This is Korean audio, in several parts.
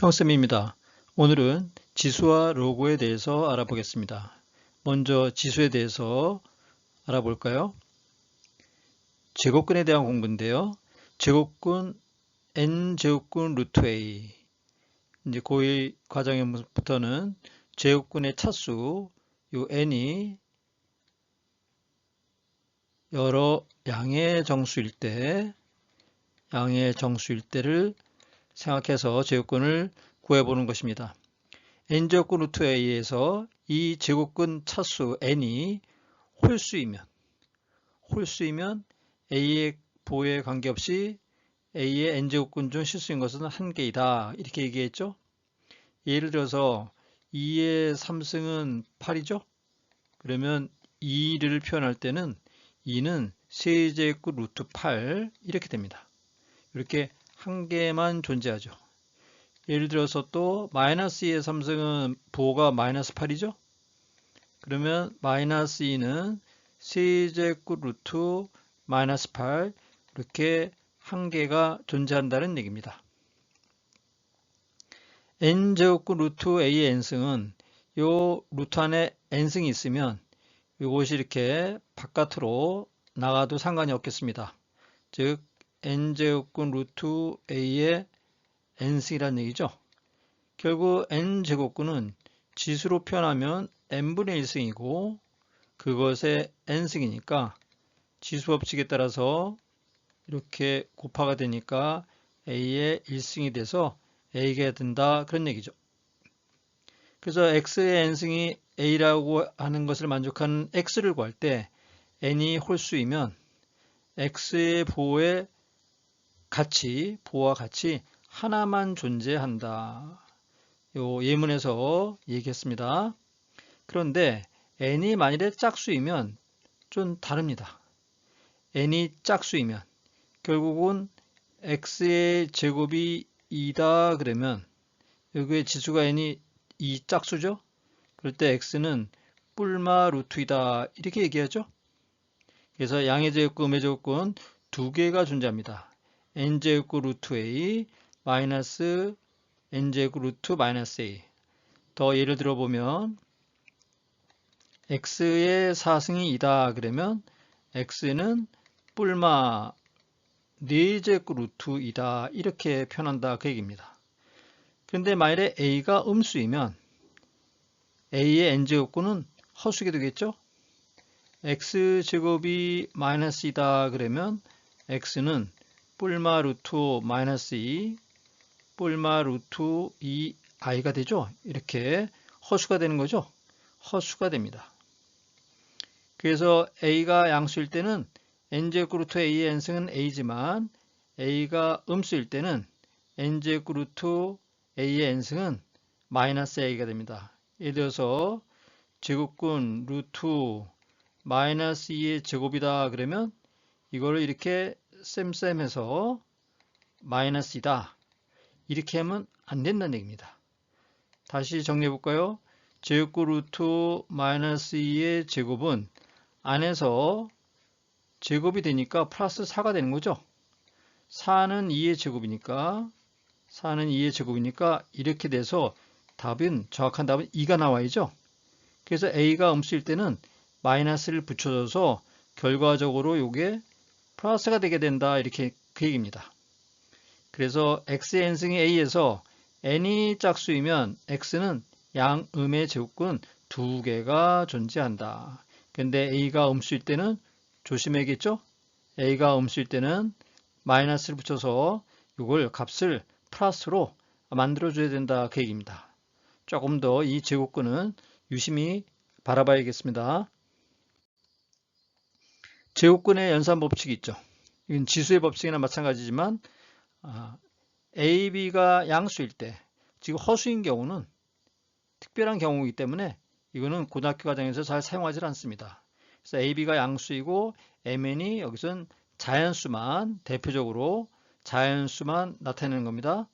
평쌤입니다. 오늘은 지수와 로고에 대해서 알아보겠습니다. 먼저 지수에 대해서 알아볼까요? 제곱근에 대한 공부인데요. 제곱근 n제곱근 루트 a. 이제 고1 과정부터는 제곱근의 차수 요 n이 여러 양의 정수일 때를 생각해서 제곱근을 구해보는 것입니다. n제곱근 루트 a에서 이 제곱근 차수 n이 홀수이면 a의 보호에 관계없이 a의 n제곱근 중 실수인 것은 한 개이다. 이렇게 얘기했죠. 예를 들어서 2의 3승은 8이죠. 그러면 2를 표현할 때는 2는 세제곱 루트 8 이렇게 됩니다. 이렇게 한 개만 존재하죠. 예를 들어서 또 마이너스 2의 3승은 부호가 마이너스 8이죠. 그러면 마이너스 2는 세제곱 루트 마이너스 8 이렇게 한 개가 존재한다는 얘기입니다. n제곱근 루트 a의 n승은 요 루트 안에 n승이 있으면 이것이 이렇게 바깥으로 나가도 상관이 없겠습니다. 즉 n제곱근 루트 a의 n승이란 얘기죠. 결국 n제곱근은 지수로 표현하면 n분의 1승이고 그것의 n승이니까 지수법칙에 따라서 이렇게 곱하가 되니까 a의 1승이 돼서 a가 된다 그런 얘기죠. 그래서 x의 n승이 a라고 하는 것을 만족하는 x를 구할 때 n이 홀수이면 x의 보호와 같이 하나만 존재한다. 요 예문에서 얘기했습니다. 그런데 n이 만일에 짝수이면 좀 다릅니다. n이 짝수이면 결국은 x의 제곱이 2다 그러면 여기에 지수가 n이 2 짝수죠. 그럴 때 x는 뿔마 루트이다 이렇게 얘기하죠. 그래서 양의 제곱근, 음의 제곱근 두 개가 존재합니다. n제곱 루트 a 마이너스 n제곱 루트 마이너스 a. 더 예를 들어보면 x의 4승이 2다 그러면 x는 뿔마 4제곱 루트 2다 이렇게 표현한다 그 얘기입니다. 그런데 만일에 a가 음수이면 a의 n제곱근은 허수게 되겠죠. x제곱이 마이너스 2다 그러면 x는 뿔마 루트 마이너스 2 뿔마 루트 2i가 되죠. 이렇게 허수가 되는 거죠. 허수가 됩니다. 그래서 a가 양수일 때는 n제곱 루트 a의 n승은 a지만 a가 음수일 때는 n제곱 루트 a의 n승은 마이너스 a가 됩니다. 예를 들어서 제곱근 루트 마이너스 2의 제곱이다 그러면 이거를 이렇게 쌤쌤해서 마이너스 2다 이렇게 하면 안 된다는 얘기입니다. 다시 정리해 볼까요? 제곱근 루트 마이너스 2의 제곱은 안에서 제곱이 되니까 플러스 4가 되는 거죠. 4는 2의 제곱이니까 이렇게 돼서 정확한 답은 2가 나와야죠. 그래서 a가 음수일 때는 마이너스를 붙여줘서 결과적으로 이게 플러스가 되게 된다 이렇게 그 얘기입니다. 그래서 x의 n승이 a에서 n이 짝수이면 x는 양음의 제곱근 두 개가 존재한다. 근데 a가 음수일 때는 조심해야겠죠? a가 음수일 때는 마이너스를 붙여서 이걸 값을 플러스로 만들어줘야 된다 그 얘기입니다. 조금 더 이 제곱근은 유심히 바라봐야겠습니다. 제곱근의 연산법칙이 있죠. 이건 지수의 법칙이나 마찬가지지만 A, B가 양수일 때, 지금 허수인 경우는 특별한 경우이기 때문에 이거는 고등학교 과정에서 잘 사용하지 않습니다. 그래서 A, B가 양수이고 MN이 여기서는 대표적으로 자연수만 나타내는 겁니다.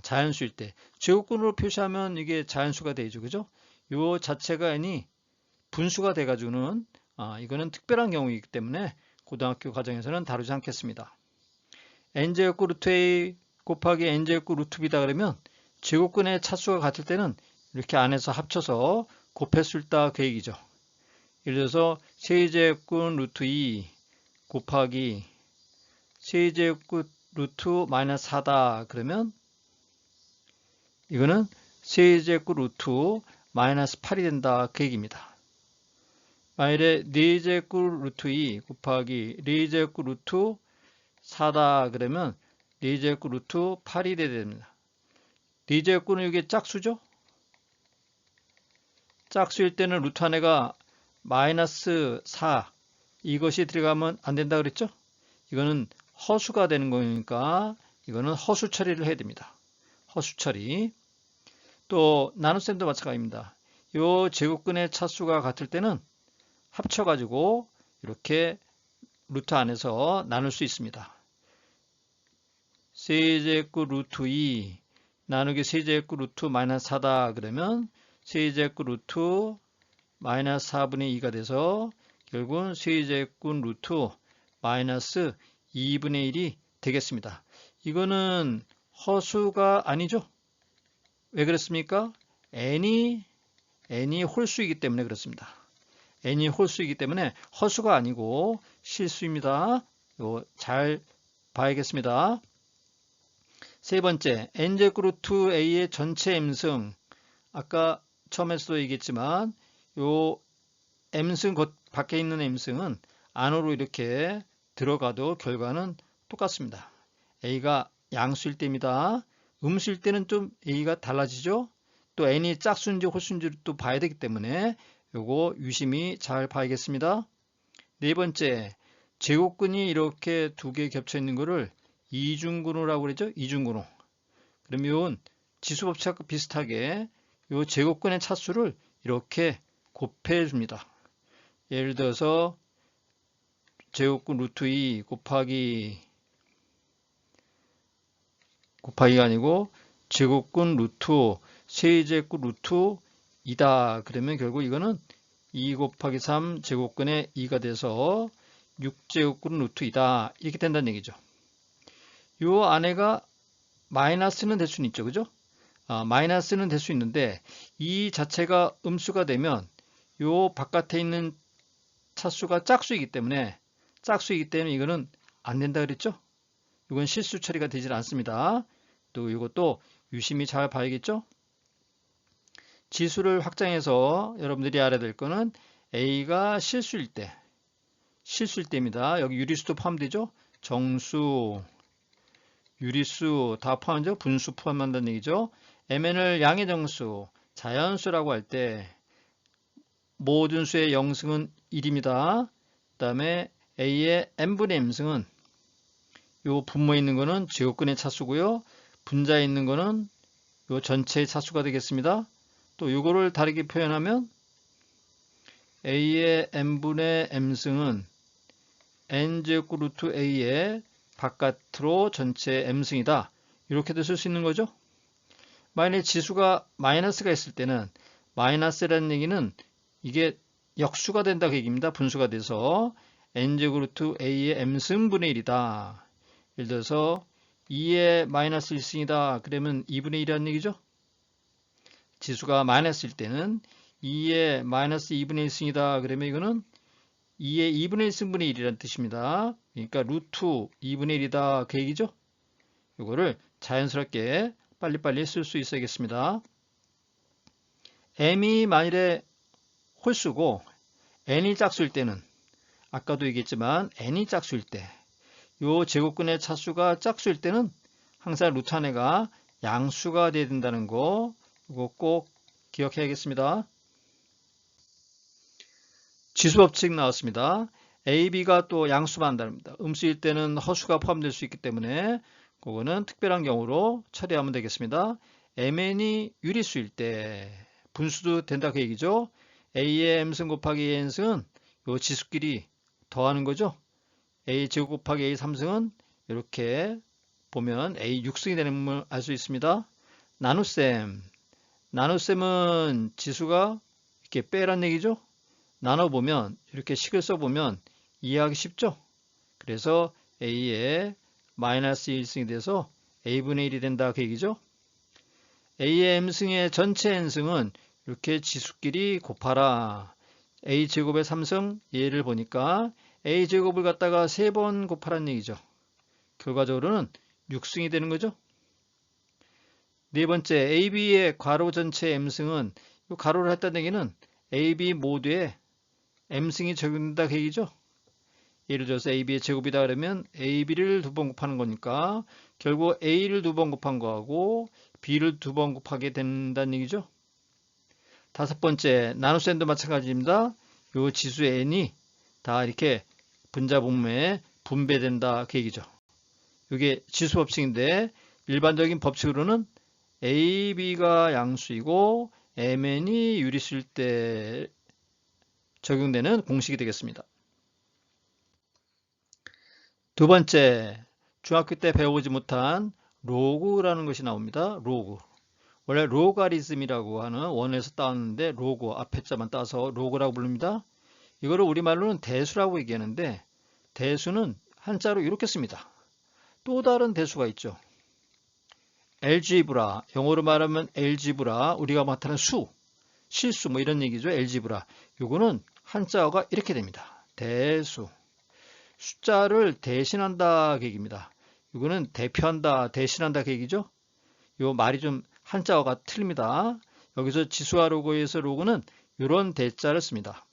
자연수일 때. 제곱근으로 표시하면 이게 자연수가 되죠. 그죠? 요 자체가 n이 분수가 돼가지고는 이거는 특별한 경우이기 때문에 고등학교 과정에서는 다루지 않겠습니다. n제곱 루트 a 곱하기 n제곱 루트 b다 그러면 제곱근의 차수가 같을 때는 이렇게 안에서 합쳐서 곱했을 때 그 얘기죠. 예를 들어서 세제곱근 루트 2 곱하기 세제곱근 루트 마이너스 4다. 그러면 이거는 세제곱 루트 마이너스 8이 된다. 그 얘기입니다. 만일에 4제곱 루트 2 곱하기 4제곱 루트 4다. 그러면 4제곱 루트 8이 돼야 됩니다. 4제곱은 이게 짝수죠? 짝수일 때는 루트 안에가 마이너스 4 이것이 들어가면 안 된다 그랬죠? 이거는 허수가 되는 거니까 이거는 허수 처리를 해야 됩니다. 허수 처리. 또 나눗셈도 마찬가지입니다. 이 제곱근의 차수가 같을 때는 합쳐가지고 이렇게 루트 안에서 나눌 수 있습니다. 세제곱 루트 2 나누기 세제곱 루트 마이너스 4다. 그러면 세제곱 루트 마이너스 4분의 2가 돼서 결국은 세제곱 루트 마이너스 2분의 1이 되겠습니다. 이거는 허수가 아니죠? 왜 그렇습니까? n이 홀수이기 때문에 그렇습니다. n이 홀수이기 때문에 허수가 아니고 실수입니다. 이거 잘 봐야겠습니다. 세 번째, n제곱 루트 a의 전체 m승. 아까 처음에서도 얘기했지만 요 m승 밖에 있는 m승은 안으로 이렇게 들어가도 결과는 똑같습니다. a가 양수일 때입니다. 음수일 때는 좀 a가 달라지죠. 또 n이 짝수인지 홀수인지를 또 봐야 되기 때문에 요거 유심히 잘 봐야겠습니다. 네 번째, 제곱근이 이렇게 두 개 겹쳐 있는 거를 이중근호라고 그러죠. 이중근호. 그러면 지수법칙과 비슷하게 요 제곱근의 차수를 이렇게 곱해 줍니다. 예를 들어서 제곱근 루트 2 곱하기가 아니고 제곱근 루트 세제곱 루트 2다. 그러면 결국 이거는 2 곱하기 3 제곱근의 2가 돼서 6제곱근 루트 2다. 이렇게 된다는 얘기죠. 요 안에가 마이너스는 될 수는 있죠. 그죠? 마이너스는 될 수 있는데 이 자체가 음수가 되면 요 바깥에 있는 차수가 짝수이기 때문에 이거는 안 된다 그랬죠? 이건 실수 처리가 되질 않습니다. 또 이것도 유심히 잘 봐야겠죠? 지수를 확장해서 여러분들이 알아야 될 거는 A가 실수일 때입니다. 여기 유리수도 포함되죠? 정수, 유리수 다 포함하죠? 분수 포함한다는 얘기죠. MN을 양의 정수, 자연수라고 할 때 모든 수의 영승은 1입니다. 그 다음에 A의 n분의 m승은 요 분모에 있는 거는 제곱근의 차수고요. 분자에 있는 거는 요 전체의 차수가 되겠습니다. 또 요거를 다르게 표현하면 A의 n분의 m승은 n제곱 루트 A의 바깥으로 전체 m승이다. 이렇게도 쓸 수 있는 거죠. 만약에 지수가 마이너스가 있을 때는 마이너스라는 얘기는 이게 역수가 된다 그 얘기입니다. 분수가 돼서 n제곱 루트 a의 m승분의 1이다. 예를 들어서 2의 마이너스 1승이다. 그러면 2분의 1이라는 얘기죠. 지수가 마이너스일 때는 2의 마이너스 2분의 1승이다. 그러면 이거는 2의 2분의 1승분의 1이라는 뜻입니다. 그러니까 루트 2분의 1이다. 그 얘기죠. 이거를 자연스럽게 빨리빨리 쓸 수 있어야겠습니다. m이 만일에 홀수고 n이 짝수일 때는 아까도 얘기했지만 n이 짝수일 때 요 제곱근의 차수가 짝수일 때는 항상 루트 안에가 양수가 돼야 된다는 거 이거 꼭 기억해야겠습니다. 지수법칙 나왔습니다. A, B가 또 양수만 한답니다. 음수일 때는 허수가 포함될 수 있기 때문에 그거는 특별한 경우로 처리하면 되겠습니다. MN이 유리수일 때 분수도 된다 그 얘기죠. A의 m승 곱하기 A의 n승은 요 지수끼리 더하는 거죠. A 제곱 곱하기 A 3승은 이렇게 보면 A 6승이 되는 걸 알 수 있습니다. 나눗셈은 지수가 이렇게 빼란 얘기죠. 나눠보면 이렇게 식을 써보면 이해하기 쉽죠. 그래서 A의 마이너스 1승이 돼서 A분의 1이 된다 그 얘기죠. A의 m승의 전체 n승은 이렇게 지수끼리 곱하라. A제곱의 3승 얘를 보니까 A제곱을 갖다가 3번 곱하라는 얘기죠. 결과적으로는 6승이 되는 거죠. 네 번째, AB의 괄호 전체 m승은 이 가로를 했다는 얘기는 AB 모두에 m승이 적용된다 그 얘기죠. 예를 들어서 AB의 제곱이다 그러면 AB를 2번 곱하는 거니까 결국 A를 2번 곱한 거하고 B를 2번 곱하게 된다는 얘기죠. 다섯 번째, 나눗셈도 마찬가지입니다. 요 지수 n이 다 이렇게 분자분모에 분배된다 그 얘기죠. 이게 지수 법칙인데 일반적인 법칙으로는 A, B가 양수이고 MN이 유리수일 때 적용되는 공식이 되겠습니다. 두 번째, 중학교 때 배워보지 못한 로그라는 것이 나옵니다. 로그. 원래 로가리즘이라고 하는 원에서 따왔는데 로그 앞에 자만 따서 로그라고 부릅니다. 이거를 우리말로는 대수라고 얘기하는데 대수는 한자로 이렇게 씁니다. 또 다른 대수가 있죠. 엘지브라, 영어로 말하면 엘지브라, 우리가 나타낸 수, 실수 뭐 이런 얘기죠. 엘지브라. 요거는 한자어가 이렇게 됩니다. 대수. 숫자를 대신한다 그 얘기입니다. 이거는 대표한다, 대신한다 그 얘기죠. 요 말이 좀 한자어가 틀립니다. 여기서 지수와 로그에서 로그는 이런 대자를 씁니다.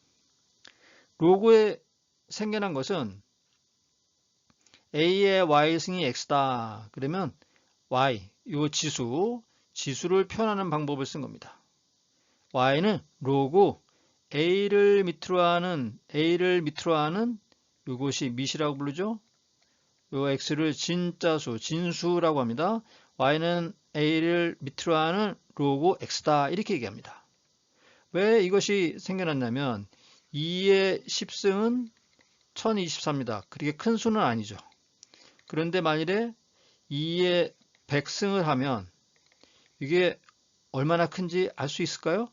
로그에 생겨난 것은 A의 Y승이 X다. 그러면 Y, 요 지수를 표현하는 방법을 쓴 겁니다. Y는 로그 A를 밑으로 하는 이것이 밑이라고 부르죠. 요 X를 진짜수, 진수라고 합니다. Y는 A를 밑으로 하는 로그 X다. 이렇게 얘기합니다. 왜 이것이 생겨났냐면 2의 10승은 1024입니다. 그렇게 큰 수는 아니죠. 그런데 만일에 2의 100승을 하면 이게 얼마나 큰지 알 수 있을까요?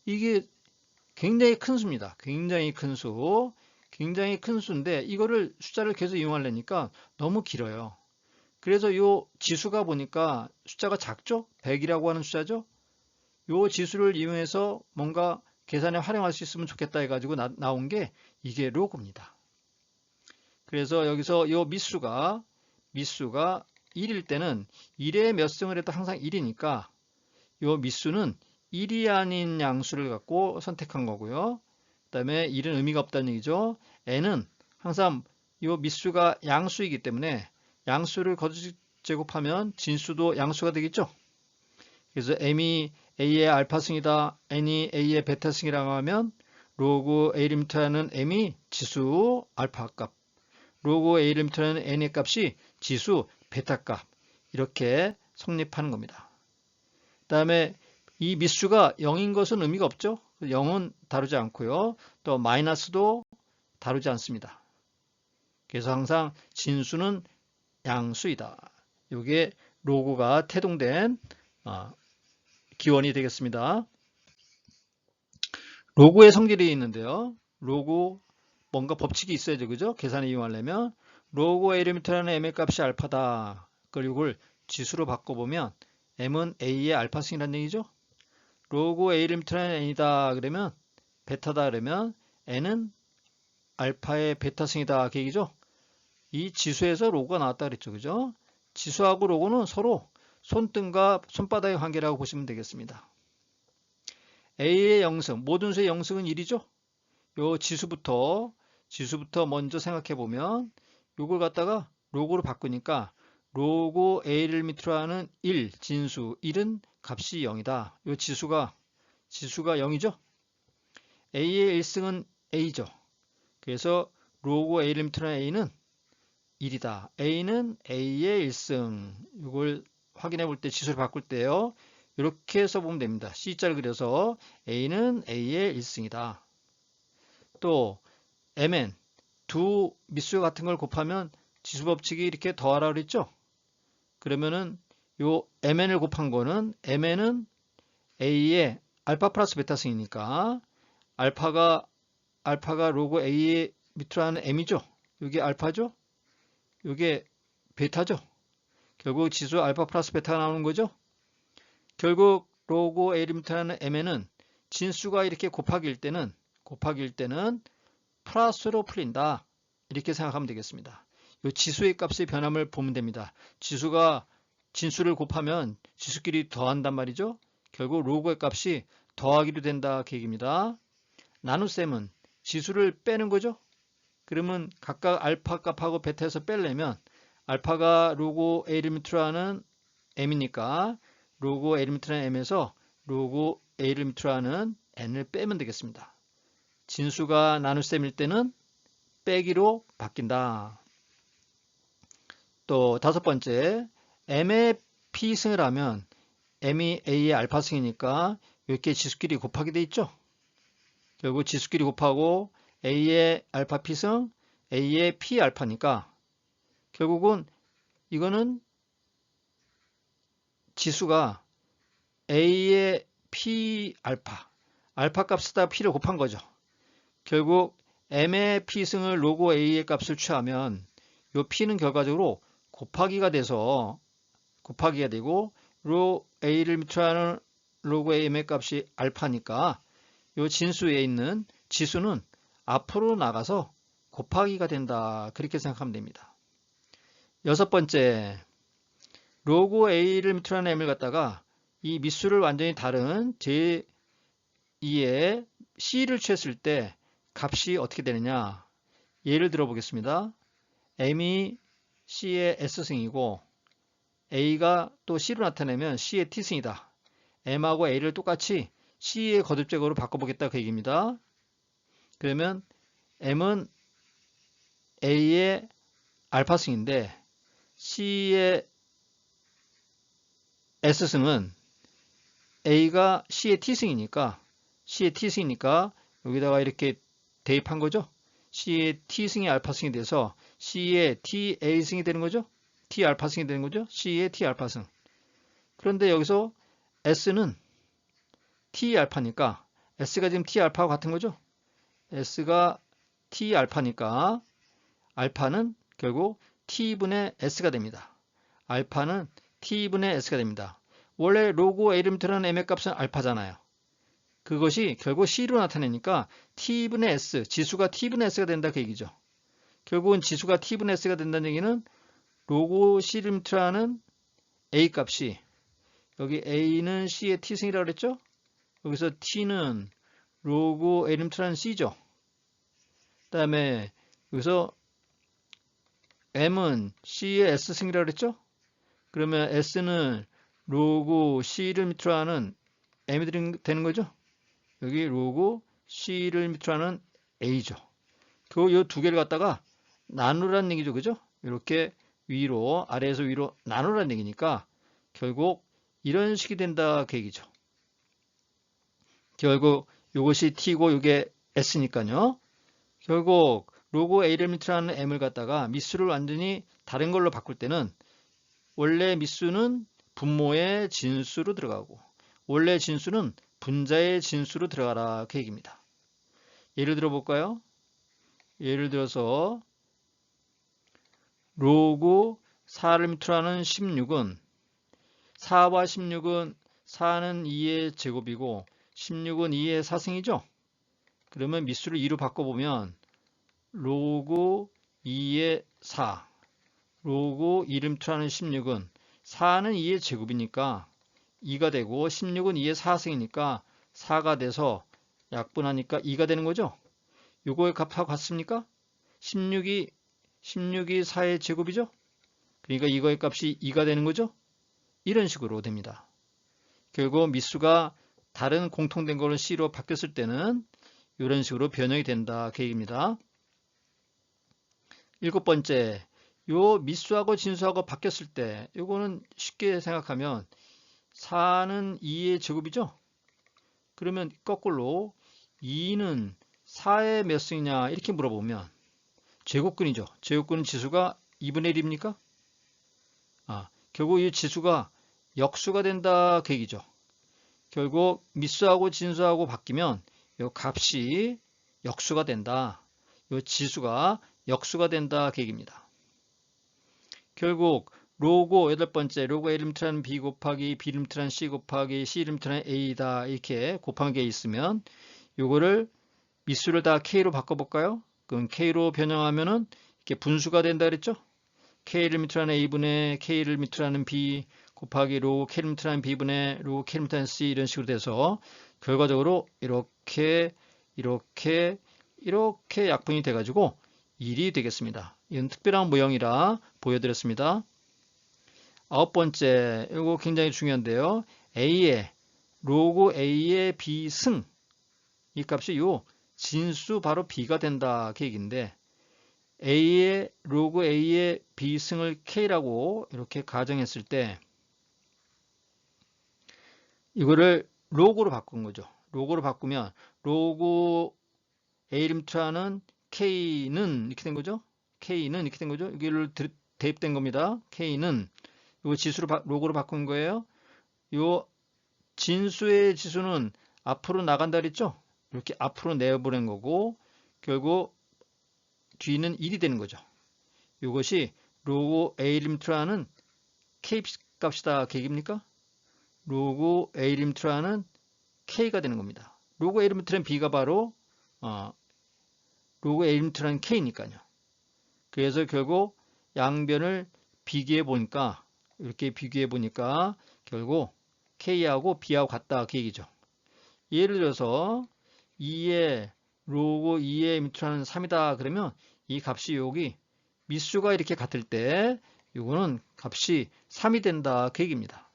이게 굉장히 큰 수입니다. 굉장히 큰 수. 굉장히 큰 수인데 이거를 숫자를 계속 이용하려니까 너무 길어요. 그래서 요 지수가 보니까 숫자가 작죠? 100이라고 하는 숫자죠? 요 지수를 이용해서 뭔가 계산에 활용할 수 있으면 좋겠다 해가지고 나온 게 이게 로그입니다. 그래서 여기서 요 미수가 1일 때는 1에 몇 승을 해도 항상 1이니까 요 미수는 1이 아닌 양수를 갖고 선택한 거고요. 그 다음에 1은 의미가 없다는 얘기죠. n은 항상 요 미수가 양수이기 때문에 양수를 거듭 제곱하면 진수도 양수가 되겠죠. 그래서 m이 a의 알파승이다, n이 a의 베타승이라고 하면 로그 a 리미터는 m이 지수 알파 값, 로그 a 리미터는 n의 값이 지수 베타 값, 이렇게 성립하는 겁니다. 그 다음에 이 미수가 0인 것은 의미가 없죠. 0은 다루지 않고요. 또 마이너스도 다루지 않습니다. 그래서 항상 진수는 양수이다. 이게 로그가 태동된 기원이 되겠습니다. 로그의 성질이 있는데요. 로그 뭔가 법칙이 있어야죠. 그죠? 계산을 이용하려면 로그 A 리미터라는 m의 값이 알파다. 그걸 이걸 지수로 바꿔보면 m은 a의 알파승이라는 얘기죠. 로그 A 리미터라는 n이다. 그러면 베타다. 그러면 n은 알파의 베타승이다. 그 얘기죠. 이 지수에서 로그가 나왔다 그랬죠. 그죠? 지수하고 로그는 서로 손등과 손바닥의 관계라고 보시면 되겠습니다. A의 영승, 모든 수의 영승은 1이죠. 요 지수부터 먼저 생각해 보면 요걸 갖다가 로그로 바꾸니까 로그 A를 밑으로 하는 1, 진수 1은 값이 0이다. 요 지수가 0이죠. A의 1승은 A죠. 그래서 로그 A를 밑으로 하는 A는 1이다. A는 A의 1승. 이걸 확인해 볼 때 지수를 바꿀 때요. 이렇게 써보면 됩니다. C자를 그려서 A는 A의 1승이다. 또 Mn, 두 미수 같은 걸 곱하면 지수 법칙이 이렇게 더하라 그랬죠? 그러면은 요 Mn을 곱한 거는 Mn은 A의 알파 플러스 베타승이니까 알파가 로그 A의 밑으로 하는 M이죠? 이게 알파죠? 이게 베타죠? 결국 지수 알파 플러스 베타가 나오는 거죠? 결국 로그 A 리미트라는 m에는 진수가 이렇게 곱하기일 때는 플러스로 풀린다. 이렇게 생각하면 되겠습니다. 이 지수의 값의 변함을 보면 됩니다. 지수가 진수를 곱하면 지수끼리 더한단 말이죠. 결국 로그의 값이 더하기로 된다. 그 얘기입니다. 나눗셈은 지수를 빼는 거죠. 그러면 각각 알파 값하고 베타에서 빼려면 알파가 로그 A 리미트라는 m이니까 로그 A 리미트라는 m에서 로그 A 리미트라는 n을 빼면 되겠습니다. 진수가 나눗셈일 때는 빼기로 바뀐다. 또 다섯 번째, m의 p승을 하면 m이 a의 알파승이니까 이렇게 지수끼리 곱하게 돼 있죠. 결국 지수끼리 곱하고 a의 알파 p승, a의 p 알파니까 결국은 이거는 지수가 a의 p 알파 값에다 p를 곱한 거죠. 결국 m의 p승을 로그 a의 값을 취하면 이 p는 결과적으로 곱하기가 되고 로 a를 밑으로 로그 m의 값이 알파니까 이 진수에 있는 지수는 앞으로 나가서 곱하기가 된다. 그렇게 생각하면 됩니다. 여섯 번째, 로그 a를 밑으로 하는 m을 갖다가 이 밑수를 완전히 다른 제2의 c를 취했을 때 값이 어떻게 되느냐. 예를 들어 보겠습니다. m이 c의 s승이고 a가 또 c로 나타내면 c의 t승이다. m하고 a를 똑같이 c의 거듭적으로 바꿔보겠다 그 얘기입니다. 그러면 m은 a의 알파승인데 c의 s승은 a가 c의 t승이니까 여기다가 이렇게 대입한 거죠. c의 t승이 알파승이 돼서 c의 ta승이 되는 거죠. t 알파승이 되는 거죠. c의 t 알파승. 그런데 여기서 s는 t 알파니까 s가 지금 t 알파와 같은 거죠. s가 t 알파니까 알파는 결국 t분의 s가 됩니다. 알파는 t분의 s가 됩니다. 원래 로그 a 리미트라는 m의 값은 알파잖아요. 그것이 결국 c로 나타내니까 t분의 s, 지수가 t분의 s가 된다 그 얘기죠. 결국은 지수가 t분의 s가 된다는 얘기는 로그 c 리미트라는 a 값이 여기 a는 c의 t승이라고 그랬죠. 여기서 t는 로그 a 리미트라는 c죠. 그 다음에 여기서 m은 c의 s승이라고 그랬죠. 그러면 s는 로그 c를 밑으로 하는 m이 되는 거죠. 여기 로그 c를 밑으로 하는 a죠. 그 이 두 개를 갖다가 나누라는 얘기죠. 그죠? 이렇게 위로 아래에서 위로 나누라는 얘기니까 결국 이런 식이 된다 그 얘기죠. 결국 이것이 t고 이게 s니까요. 결국 로그 a를 밑으로 하는 m을 갖다가 밑수를 완전히 다른 걸로 바꿀 때는 원래 밑수는 분모의 진수로 들어가고 원래 진수는 분자의 진수로 들어가라 그 얘기입니다. 예를 들어 볼까요? 예를 들어서 로그 4를 밑으로 하는 16은 4와 16은 4는 2의 제곱이고 16은 2의 4승이죠. 그러면 밑수를 2로 바꿔보면 로그 2의 4 로그 2를 밑으로 하는 16은 4는 2의 제곱이니까 2가 되고 16은 2의 4승이니까 4가 돼서 약분하니까 2가 되는 거죠. 요거의 값하고 같습니까? 16이 4의 제곱이죠. 그러니까 이거의 값이 2가 되는 거죠. 이런 식으로 됩니다. 결국 밑수가 다른 공통된 걸로 C로 바뀌었을 때는 이런 식으로 변형이 된다 그 얘기입니다. 일곱 번째, 요 밑수하고 진수하고 바뀌었을 때 요거는 쉽게 생각하면 4는 2의 제곱이죠. 그러면 거꾸로 2는 4의 몇 승이냐 이렇게 물어보면 제곱근이죠. 제곱근 지수가 2분의 1입니까? 결국 이 지수가 역수가 된다 그 얘기죠. 결국 밑수하고 진수하고 바뀌면 이 값이 역수가 된다. 이 지수가 역수가 된다 그 얘기입니다. 결국 로고 여덟 번째 로고 A 리미트라는 B 곱하기 B 리미트라는 C 곱하기 C 리미트라는 A다 이렇게 곱한 게 있으면 요거를 미수를 다 K로 바꿔볼까요? 그럼 K로 변형하면은 이렇게 분수가 된다 그랬죠? K 리미트라는 A분의 K 리미트라는 B 곱하기 로고 K 리미트라는 B분의 로고 K 리미트라는 C 이런 식으로 돼서 결과적으로 이렇게 약분이 돼가지고 1이 되겠습니다. 이건 특별한 모형이라 보여드렸습니다. 아홉 번째, 이거 굉장히 중요한데요. 로고 A의 B승, 이 값이 요 진수 바로 B가 된다 그 얘기인데 로고 A의 B승을 K라고 이렇게 가정했을 때 이거를 로고로 바꾼 거죠. 로고로 바꾸면 로고 A 리미트라는 K는 이렇게 된 거죠. K는 이렇게 된 거죠. 이걸 대입된 겁니다. K는 이거 지수로 로고로 바꾼 거예요. 요 진수의 지수는 앞으로 나간다 그랬죠. 이렇게 앞으로 내보낸 거고 결국 뒤는 1이 되는 거죠. 이것이 로고 A 리미트라는 K 값이다. 계획입니까? 로고 A 리미트라는 K가 되는 겁니다. 로고 A 리미트라는 B가 바로 로고 A 리미트라는 K니까요. 그래서 결국 양변을 비교해 보니까 이렇게 비교해 보니까 결국 K하고 B하고 같다 그 얘기죠. 예를 들어서 로고 2의 미투라는 3이다 그러면 이 값이 여기 미수가 이렇게 같을 때 이거는 값이 3이 된다 그 얘기입니다.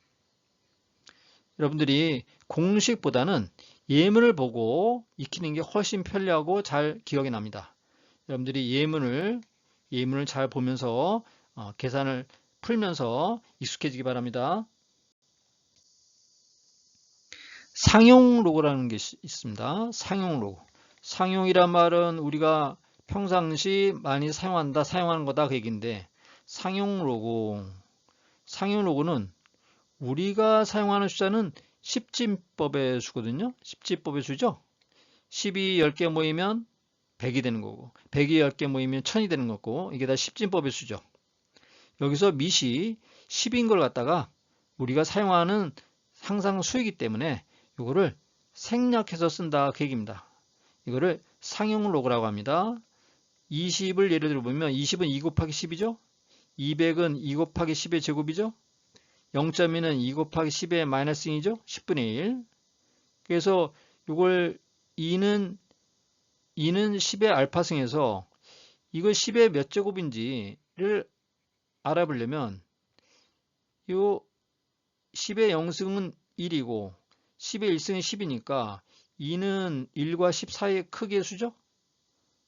여러분들이 공식보다는 예문을 보고 익히는 게 훨씬 편리하고 잘 기억이 납니다. 여러분들이 예문을 잘 보면서 계산을 풀면서 익숙해지기 바랍니다. 상용 로고라는 게 있습니다. 상용 로고. 상용이란 말은 우리가 평상시 많이 사용하는 거다 그 얘기인데 상용 로고는 우리가 사용하는 숫자는 십진법의 수거든요. 십진법의 수죠. 10이 10개 모이면 100이 되는 거고 100이 10개 모이면 1000이 되는 거고 이게 다 십진법의 수죠. 여기서 밑이 10인 걸 갖다가 우리가 사용하는 항상 수이기 때문에 이거를 생략해서 쓴다 그 얘기입니다. 이거를 상용 로고라고 합니다. 20을 예를 들어 보면 20은 2 곱하기 10이죠. 200은 2 곱하기 10의 제곱이죠. 0.2는 2 곱하기 10의 마이너스 1이죠. 10분의 1. 그래서 이걸 2는 10의 알파승에서 이거 10의 몇 제곱인지를 알아보려면 요 10의 0승은 1이고 10의 1승은 10이니까 2는 1과 10 사이의 크기의 수죠.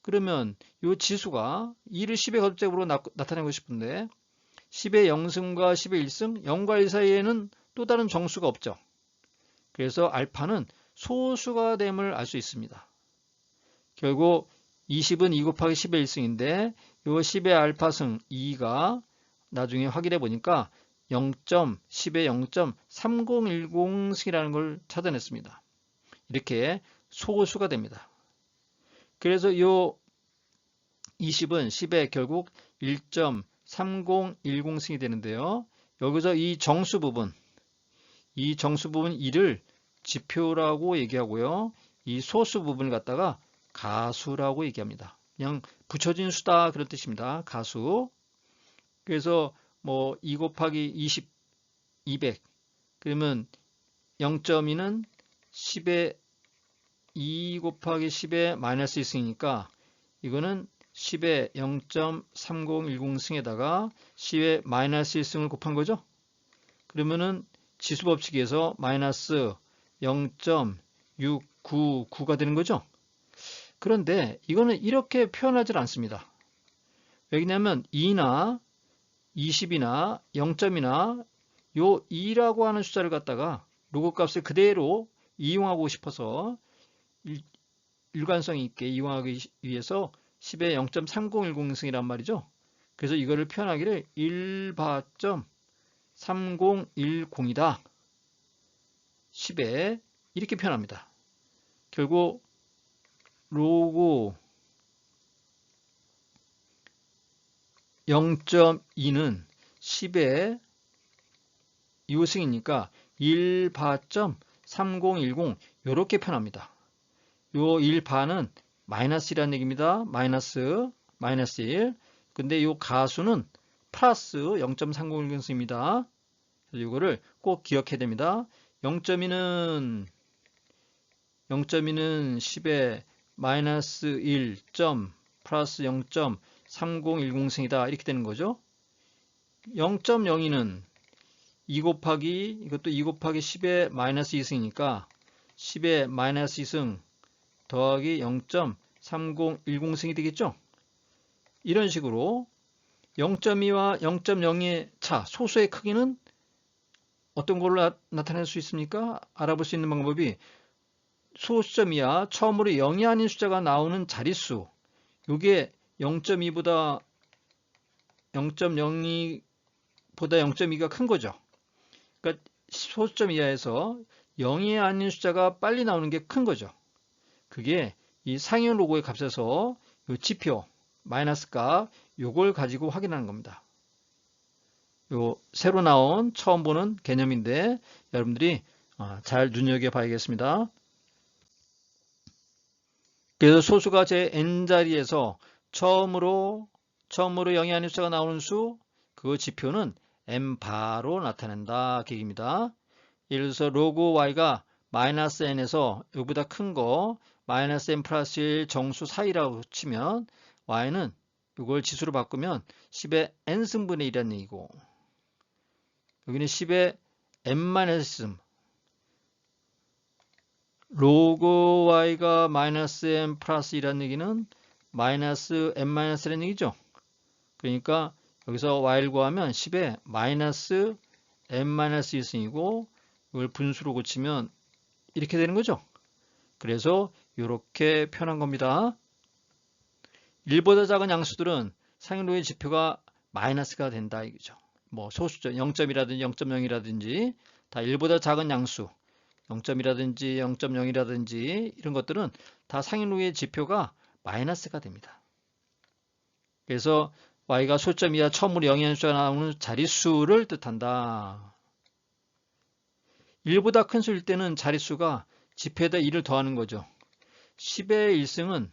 그러면 이 지수가 2를 10의 거듭적으로 나타내고 싶은데 10의 0승과 10의 1승, 0과 1 사이에는 또 다른 정수가 없죠. 그래서 알파는 소수가 됨을 알 수 있습니다. 결국 20은 2 곱하기 10의 1승인데 이 10의 알파승 2가 나중에 확인해 보니까 10의 0.3010승이라는 걸 찾아냈습니다. 이렇게 소수가 됩니다. 그래서 이 20은 10의 결국 1.3010승이 되는데요. 여기서 이 정수 부분 2를 지표라고 얘기하고요. 이 소수 부분을 갖다가 가수라고 얘기합니다. 그냥 붙여진 수다 그런 뜻입니다. 가수. 그래서 뭐 2 곱하기 20, 200 그러면 0.2는 10의 2 곱하기 10의 마이너스 1승이니까 이거는 10의 0.3010승에다가 10의 마이너스 1승을 곱한 거죠. 그러면은 지수법칙에서 마이너스 0.699가 되는 거죠. 그런데 이거는 이렇게 표현하지 않습니다. 왜냐하면 2나 20이나 0점이나 요 2라고 하는 숫자를 갖다가 로고 값을 그대로 이용하고 싶어서 일관성 있게 이용하기 위해서 10의 0.3010승이란 말이죠. 그래서 이거를 표현하기를 1바.3010이다. 10에 이렇게 표현합니다. 결국 로고 0.2는 10의 이호승이니까 1바.3010 이렇게 표현합니다. 요 1바는 마이너스 1이라는 얘기입니다. 마이너스 1. 근데 요 가수는 플러스 0.3010입니다. 이거를 꼭 기억해야 됩니다. 0.2는 10의 마이너스 1. 플러스 0.3010승이다. 이렇게 되는 거죠. 0.02는 2 곱하기 이것도 2 곱하기 10의 마이너스 2승이니까 10의 마이너스 2승 더하기 0.3010승이 되겠죠. 이런 식으로 0.2와 0.02의 차, 소수의 크기는 어떤 걸로 나타낼 수 있습니까? 알아볼 수 있는 방법이 소수점 이하 처음으로 0이 아닌 숫자가 나오는 자릿수, 이게 0.2보다 0.02가 큰 거죠. 그러니까 소수점 이하에서 0이 아닌 숫자가 빨리 나오는 게 큰 거죠. 그게 이 상위원 로고의 값에서 이 지표 마이너스 값 요걸 가지고 확인하는 겁니다. 요 새로 나온 처음 보는 개념인데 여러분들이 잘 눈여겨봐야겠습니다. 그래서 소수가 제 n자리에서 처음으로 0이 아닌 숫자가 나오는 수, 그 지표는 n바로 나타낸다 계획입니다. 예를 들어서 로그 y가 마이너스 n에서 이보다 큰 거 마이너스 n 플러스 1 정수 사이라고 치면 y는 이걸 지수로 바꾸면 10의 n승분의 1이라는 얘기고, 여기는 10의 n-승, 로그 y가 마이너스 n 플러스 1이라는 얘기는 마이너스 n-1라는 얘기죠. 그러니까 여기서 y를 구하면 10의 마이너스 n-1승이고 이걸 분수로 고치면 이렇게 되는 거죠. 그래서 이렇게 표현한 겁니다. 1보다 작은 양수들은 상위로의 지표가 마이너스가 된다 이거죠. 뭐 소수점 0.이라든지 0.0이라든지 다 1보다 작은 양수 0.이라든지 0.0이라든지 이런 것들은 다 상위로의 지표가 마이너스가 됩니다. 그래서 y가 소수점 이하 처음으로 0이 아닌 숫자가 나오는 자릿수를 뜻한다. 1보다 큰 수일 때는 자릿수가 지표에다 1을 더하는 거죠. 10의 1승은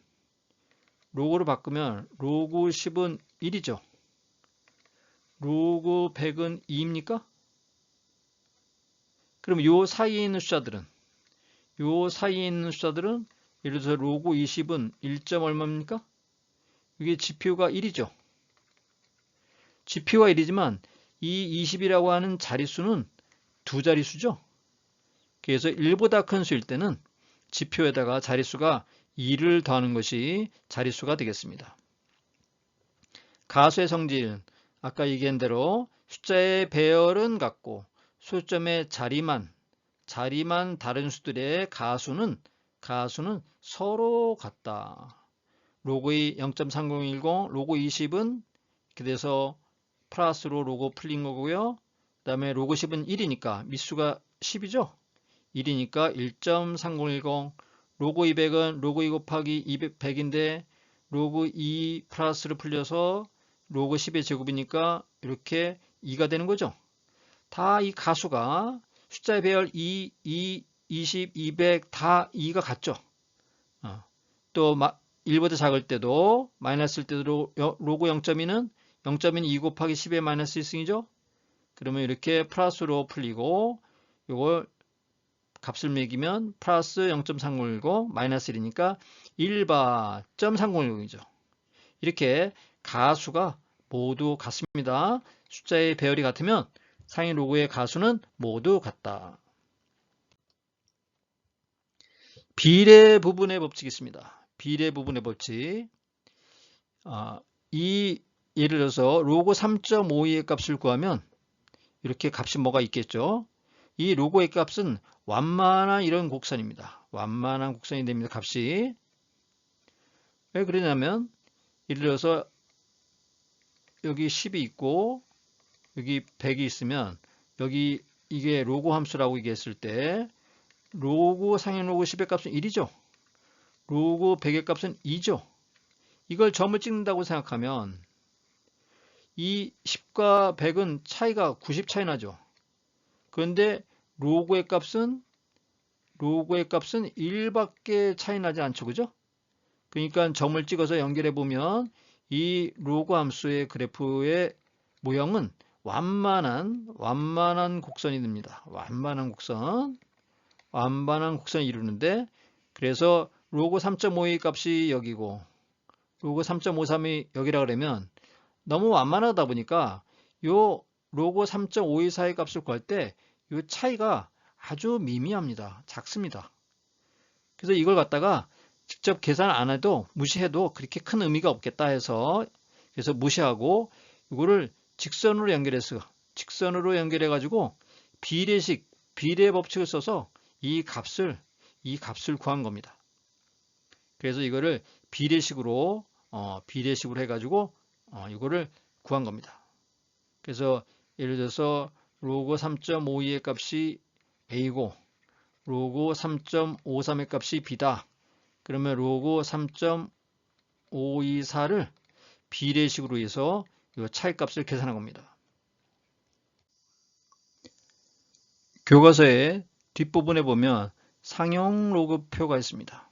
로그로 바꾸면 로그 10은 1이죠. 로그 100은 2입니까? 그럼 요 사이에 있는 숫자들은 예를 들어서 로그 20은 1점 얼마입니까? 이게 지표가 1이죠. 지표가 1이지만 이 20이라고 하는 자릿수는 두 자릿수죠. 그래서 1보다 큰 수일 때는 지표에다가 자릿수가 2를 더하는 것이 자릿수가 되겠습니다. 가수의 성질, 아까 얘기한 대로 숫자의 배열은 같고 소수점의 자리만 다른 수들의 가수는 서로 같다. 로그의 0.3010, 로그 20은 이렇게 돼서 플러스로 로그 풀린 거고요. 그 다음에 로그 10은 1이니까 밑수가 10이죠. 1이니까 1.3010, 로그 200은 로그 2 곱하기 100인데 로그 2 플러스를 풀려서 로그 10의 제곱이니까 이렇게 2가 되는 거죠. 다 이 가수가 숫자의 배열 2, 20, 200 다 2가 같죠. 또 1보다 작을 때도 마이너스일 때도 로그 0.2는 0.2는 2 곱하기 10의 마이너스 1승이죠. 그러면 이렇게 플러스로 풀리고 이걸 값을 매기면 플러스 0.3010 마이너스 1이니까 1바.3010이죠. 이렇게 가수가 모두 같습니다. 숫자의 배열이 같으면 상위 로그의 가수는 모두 같다. 비례 부분의 법칙이 있습니다. 비례 부분의 법칙. 예를 들어서 로그 3.52의 값을 구하면 이렇게 값이 뭐가 있겠죠. 이 로그의 값은 완만한 이런 곡선입니다. 완만한 곡선이 됩니다. 값이. 왜 그러냐면 예를 들어서 여기 10이 있고 여기 100이 있으면 여기 이게 로그 함수라고 얘기했을 때 상위 로그 10의 값은 1이죠. 로그 100의 값은 2죠. 이걸 점을 찍는다고 생각하면 이 10과 100은 차이가 90 차이 나죠. 그런데 로그의 값은 1밖에 차이 나지 않죠. 그죠? 그러니까 점을 찍어서 연결해 보면 이 로그 함수의 그래프의 모형은 완만한 곡선이 됩니다. 완만한 곡선이 이루는데, 그래서 로그 3.52 값이 여기고 로그 3.53이 여기라 그러면 너무 완만하다 보니까 요 로그 3.524의 값을 구할 때 이 차이가 아주 미미합니다. 작습니다. 그래서 이걸 갖다가 직접 계산 안 해도 무시해도 그렇게 큰 의미가 없겠다 해서, 그래서 무시하고 이거를 직선으로 연결해 가지고 비례 법칙을 써서 이 값을 구한 겁니다. 그래서 이거를 비례식으로 해 가지고 이거를 구한 겁니다. 그래서 예를 들어서 로그 3.52의 값이 a고 로그 3.53의 값이 b다. 그러면 로그 3.524를 비례식으로 해서 이 차이값을 계산한 겁니다. 교과서의 뒷부분에 보면 상용 로그표가 있습니다.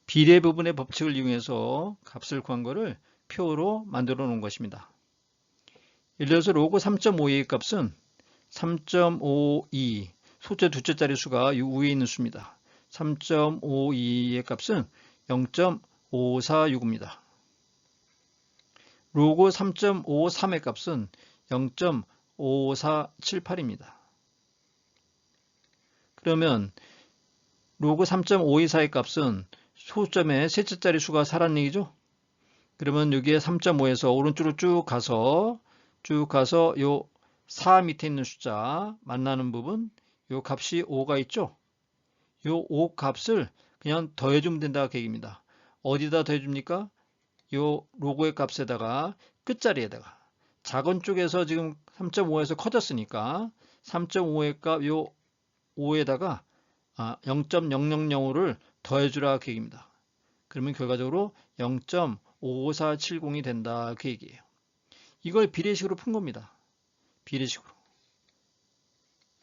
비례 부분의 법칙을 이용해서 값을 구한 것을 표로 만들어 놓은 것입니다. 예를 들어서 로그 3.52의 값은 3.52, 소자 두째 자리 수가 이 위에 있는 수입니다. 3.52의 값은 0.546입니다. 로그 3.53의 값은 0.5478입니다. 그러면 로그 3.524의 값은 소점의 셋째 자리 수가 4라는 얘기죠. 그러면 여기에 3.5에서 오른쪽으로 쭉 가서 요 4 밑에 있는 숫자 만나는 부분, 요 값이 5가 있죠. 요 5 값을 그냥 더해주면 된다 그 얘기입니다. 어디다 더해줍니까? 요 로그의 값에다가 끝자리에다가 작은 쪽에서 지금 3.5에서 커졌으니까 3.5의 값 요 5에다가 0.0005를 더해주라 그 얘기입니다. 그러면 결과적으로 0.5470이 된다 그 얘기예요. 이걸 비례식으로 푼 겁니다. 비례식으로.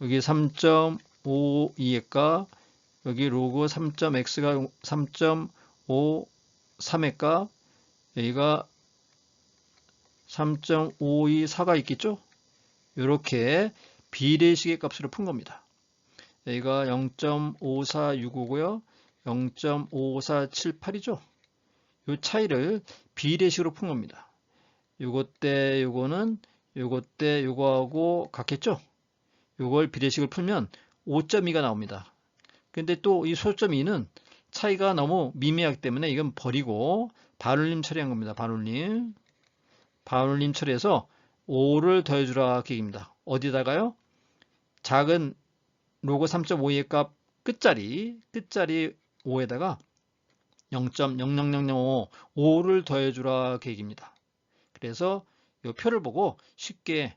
여기 3.52의 값, 여기 로그 3.x가 3.53의 값, 여기가 3.524가 있겠죠? 이렇게 비례식의 값으로 푼 겁니다. 여기가 0.5465고요. 0.5478이죠? 이 차이를 비례식으로 푼 겁니다. 요것 때 요거는 요것 때 요거하고 같겠죠? 요걸 비례식을 풀면 5.2가 나옵니다. 근데 또 이 소점 2는 차이가 너무 미미하기 때문에 이건 버리고 반올림 처리한 겁니다. 반올림 처리해서 5를 더해주라 그 얘기입니다. 어디다가요? 작은 로그 3.52의 값 끝자리 5에다가 0.00005 5를 더해주라 그 얘기입니다. 그래서 이 표를 보고 쉽게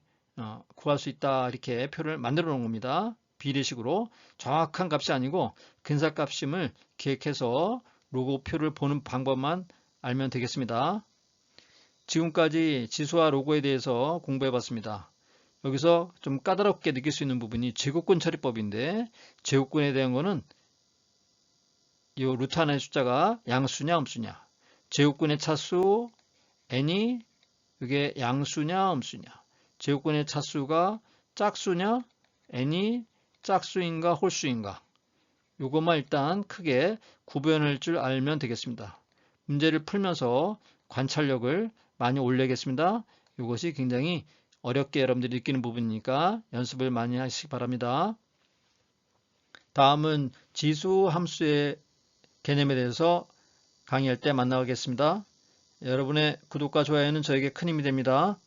구할 수 있다 이렇게 표를 만들어 놓은 겁니다. 비례식으로 정확한 값이 아니고 근사값임을 기억해서 로그표를 보는 방법만 알면 되겠습니다. 지금까지 지수와 로그에 대해서 공부해 봤습니다. 여기서 좀 까다롭게 느낄 수 있는 부분이 제곱근 처리법인데, 제곱근에 대한 거는 이 루트 하나의 숫자가 양수냐 음수냐, 제곱근의 차수 n이 이게 양수냐 음수냐, 제곱근의 차수가 짝수냐 n이 짝수인가 홀수인가, 이것만 일단 크게 구별할 줄 알면 되겠습니다. 문제를 풀면서 관찰력을 많이 올려야겠습니다. 이것이 굉장히 어렵게 여러분들이 느끼는 부분이니까 연습을 많이 하시기 바랍니다. 다음은 지수 함수의 개념에 대해서 강의할 때 만나겠습니다. 여러분의 구독과 좋아요는 저에게 큰 힘이 됩니다.